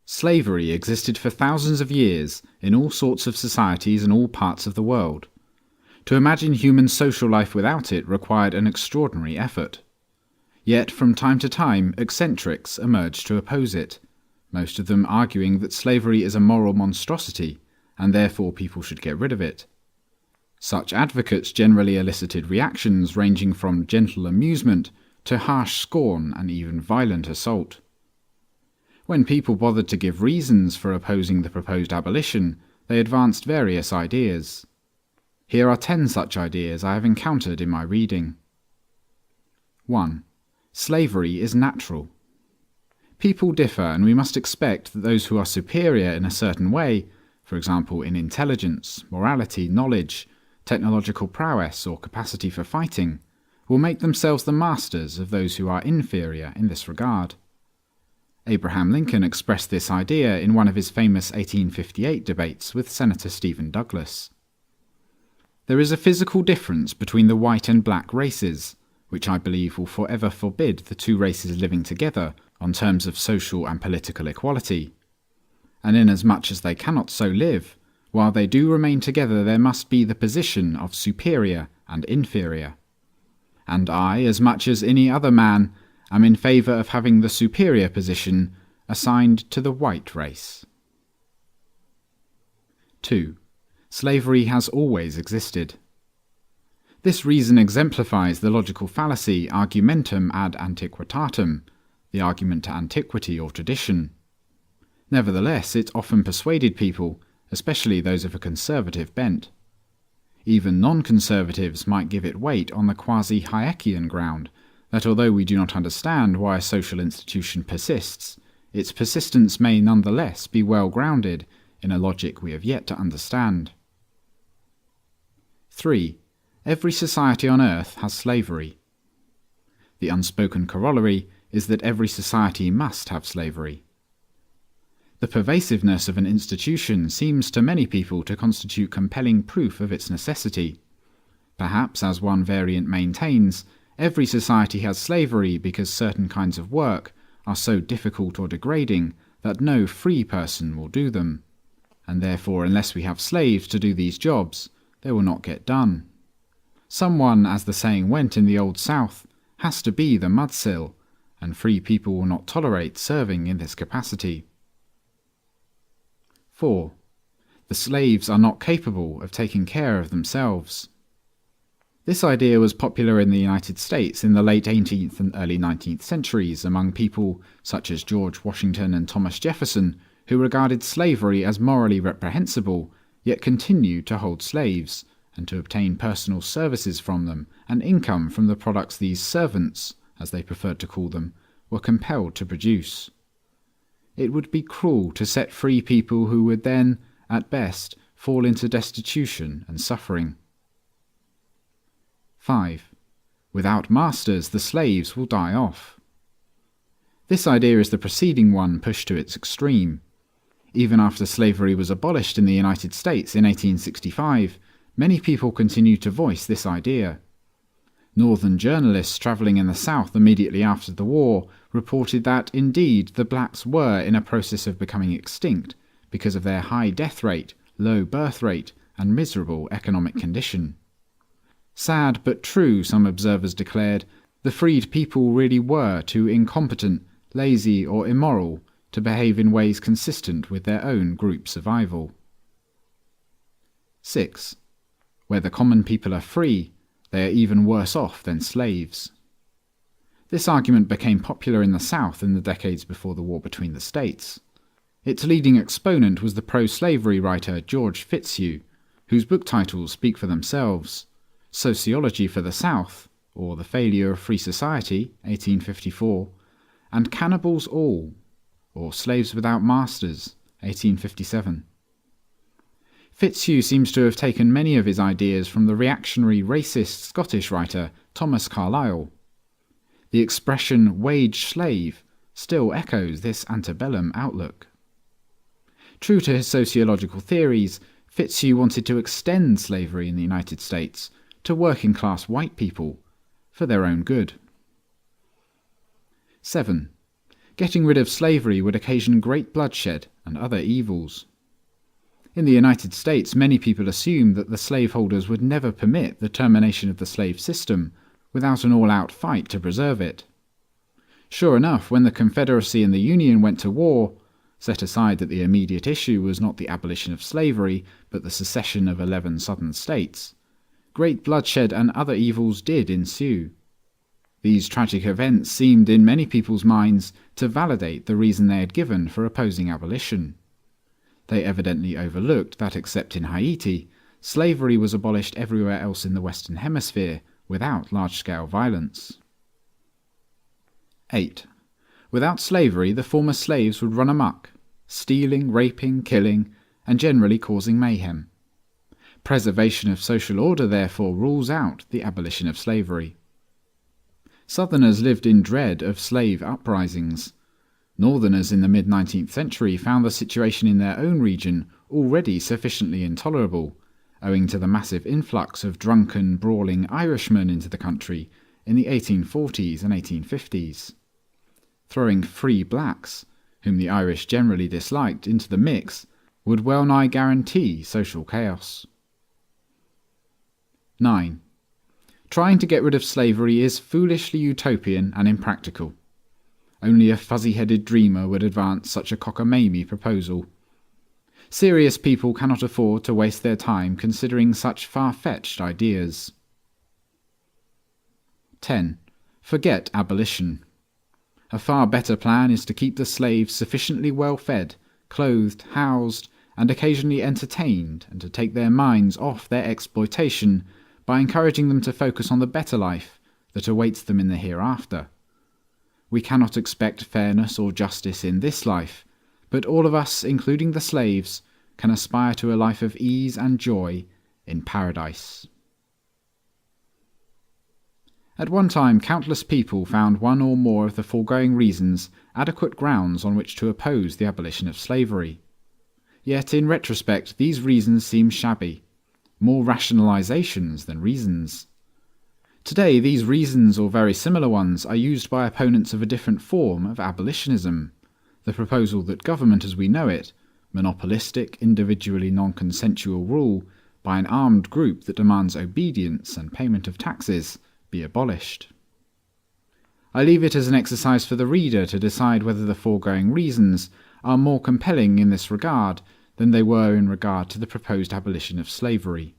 Slavery existed for thousands of years in all sorts of societies in all parts of the world. To imagine human social life without it required an extraordinary effort. Yet from time to time eccentrics emerged to oppose it, most of them arguing that slavery is a moral monstrosity, and therefore people should get rid of it. Such advocates generally elicited reactions ranging from gentle amusement to harsh scorn and even violent assault. When people bothered to give reasons for opposing the proposed abolition, they advanced various ideas. Here are 10 such ideas I have encountered in my reading. 1. Slavery is natural. People differ, and we must expect that those who are superior in a certain way, for example in intelligence, morality, knowledge, technological prowess, or capacity for fighting, will make themselves the masters of those who are inferior in this regard. Abraham Lincoln expressed this idea in one of his famous 1858 debates with Senator Stephen Douglas. There is a physical difference between the white and black races, which I believe will forever forbid the two races living together on terms of social and political equality. And inasmuch as they cannot so live, while they do remain together there must be the position of superior and inferior. And I, as much as any other man, am in favour of having the superior position assigned to the white race. 2. Slavery has always existed. This reason exemplifies the logical fallacy argumentum ad antiquitatem, the argument to antiquity or tradition. Nevertheless, it often persuaded people, especially those of a conservative bent. Even non-conservatives might give it weight on the quasi-Hayekian ground that although we do not understand why a social institution persists, its persistence may nonetheless be well grounded in a logic we have yet to understand. 3. Every society on earth has slavery. The unspoken corollary is that every society must have slavery. The pervasiveness of an institution seems to many people to constitute compelling proof of its necessity. Perhaps, as one variant maintains, every society has slavery because certain kinds of work are so difficult or degrading that no free person will do them, and therefore unless we have slaves to do these jobs, they will not get done. Someone, as the saying went in the Old South, has to be the mudsill, and free people will not tolerate serving in this capacity. 4. The slaves are not capable of taking care of themselves. This idea was popular in the United States in the late 18th and early 19th centuries among people such as George Washington and Thomas Jefferson, who regarded slavery as morally reprehensible, yet continued to hold slaves, and to obtain personal services from them and income from the products these servants, as they preferred to call them, were compelled to produce. It would be cruel to set free people who would then, at best, fall into destitution and suffering. 5. Without masters, the slaves will die off. This idea is the preceding one pushed to its extreme. Even after slavery was abolished in the United States in 1865, many people continued to voice this idea. Northern journalists travelling in the South immediately after the war reported that, indeed, the blacks were in a process of becoming extinct because of their high death rate, low birth rate, and miserable economic condition. Sad but true, some observers declared, the freed people really were too incompetent, lazy, or immoral to behave in ways consistent with their own group survival. 6. Where the common people are free, they are even worse off than slaves. This argument became popular in the South in the decades before the war between the states. Its leading exponent was the pro-slavery writer George Fitzhugh, whose book titles speak for themselves: Sociology for the South, or The Failure of Free Society, 1854, and Cannibals All, or Slaves Without Masters, 1857. Fitzhugh seems to have taken many of his ideas from the reactionary racist Scottish writer Thomas Carlyle. The expression wage slave still echoes this antebellum outlook. True to his sociological theories, Fitzhugh wanted to extend slavery in the United States to working-class white people for their own good. 7. Getting rid of slavery would occasion great bloodshed and other evils. In the United States, many people assumed that the slaveholders would never permit the termination of the slave system without an all-out fight to preserve it. Sure enough, when the Confederacy and the Union went to war, set aside that the immediate issue was not the abolition of slavery, but the secession of 11 southern states, great bloodshed and other evils did ensue. These tragic events seemed in many people's minds to validate the reason they had given for opposing abolition. They evidently overlooked that except in Haiti, slavery was abolished everywhere else in the Western Hemisphere without large-scale violence. 8. Without slavery, the former slaves would run amok, stealing, raping, killing, and generally causing mayhem. Preservation of social order therefore rules out the abolition of slavery. Southerners lived in dread of slave uprisings. Northerners in the mid-19th century found the situation in their own region already sufficiently intolerable, owing to the massive influx of drunken, brawling Irishmen into the country in the 1840s and 1850s. Throwing free blacks, whom the Irish generally disliked, into the mix would well nigh guarantee social chaos. 9. Trying to get rid of slavery is foolishly utopian and impractical. Only a fuzzy-headed dreamer would advance such a cockamamie proposal. Serious people cannot afford to waste their time considering such far-fetched ideas. 10. Forget abolition. A far better plan is to keep the slaves sufficiently well fed, clothed, housed, and occasionally entertained, and to take their minds off their exploitation by encouraging them to focus on the better life that awaits them in the hereafter. We cannot expect fairness or justice in this life, but all of us, including the slaves, can aspire to a life of ease and joy in paradise. At one time, countless people found one or more of the foregoing reasons adequate grounds on which to oppose the abolition of slavery. Yet, in retrospect, these reasons seem shabby, more rationalizations than reasons. Today, these reasons, or very similar ones, are used by opponents of a different form of abolitionism, the proposal that government as we know it, monopolistic, individually non-consensual rule by an armed group that demands obedience and payment of taxes, be abolished. I leave it as an exercise for the reader to decide whether the foregoing reasons are more compelling in this regard than they were in regard to the proposed abolition of slavery.